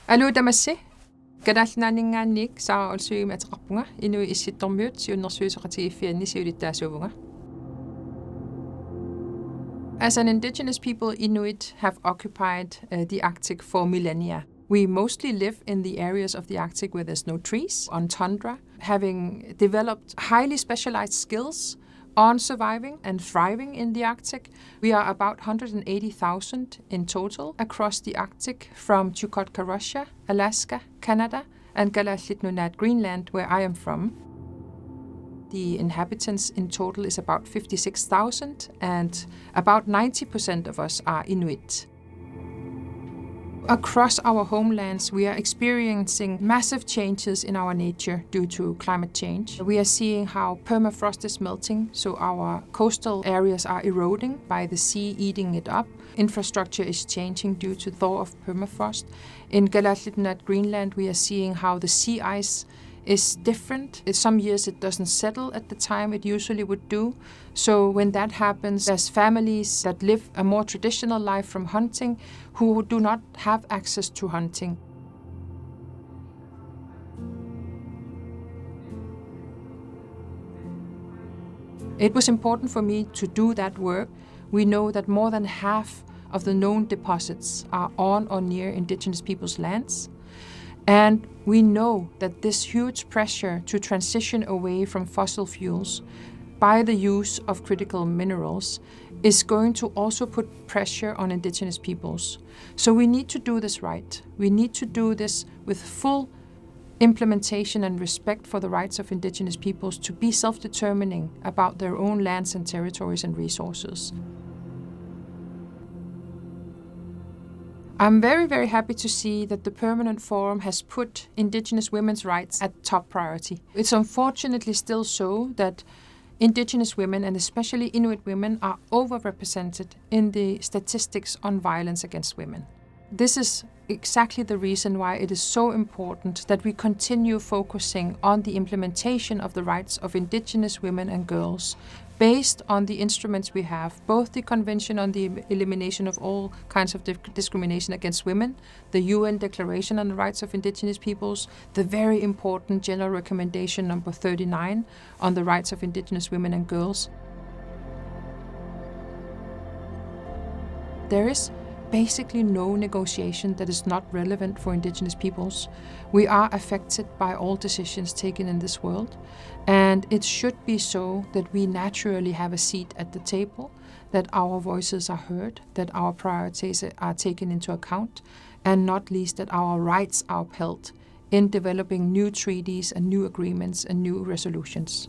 Allo damassi. Kanallinaaningaanniik saa olsuima ataqarpunga inui issittormiut siunnersuisoqatigiiffianni siulittaasuuvunga. As an indigenous people, Inuit have occupied the Arctic for millennia. We mostly live in the areas of the Arctic where there's no trees, on tundra, having developed highly specialized skills on surviving and thriving in the Arctic. We are about 180,000 in total across the Arctic, from Chukotka, Russia, Alaska, Canada, and Kalaallit Greenland, where I am from. The inhabitants in total is about 56,000, and about 90% of us are Inuit. Across our homelands, we are experiencing massive changes in our nature due to climate change. We are seeing how permafrost is melting, so our coastal areas are eroding by the sea eating it up. Infrastructure is changing due to thaw of permafrost. In Kalaallit Greenland, we are seeing how the sea ice is different. Some years it doesn't settle at the time it usually would do. So when that happens, there's families that live a more traditional life from hunting who do not have access to hunting. It was important for me to do that work. We know that more than half of the known deposits are on or near indigenous people's lands. And we know that this huge pressure to transition away from fossil fuels by the use of critical minerals is going to also put pressure on indigenous peoples. So we need to do this right. We need to do this with full implementation and respect for the rights of indigenous peoples to be self-determining about their own lands and territories and resources. I'm very, very happy to see that the Permanent Forum has put Indigenous women's rights at top priority. It's unfortunately still so that Indigenous women, and especially Inuit women, are overrepresented in the statistics on violence against women. This is exactly the reason why it is so important that we continue focusing on the implementation of the rights of Indigenous women and girls based on the instruments we have, both the Convention on the Elimination of All Kinds of Discrimination Against Women, the UN Declaration on the Rights of Indigenous Peoples, the very important General Recommendation number 39 on the rights of Indigenous women and girls. There is basically no negotiation that is not relevant for Indigenous peoples. We are affected by all decisions taken in this world, and it should be so that we naturally have a seat at the table, that our voices are heard, that our priorities are taken into account, and not least that our rights are upheld in developing new treaties and new agreements and new resolutions.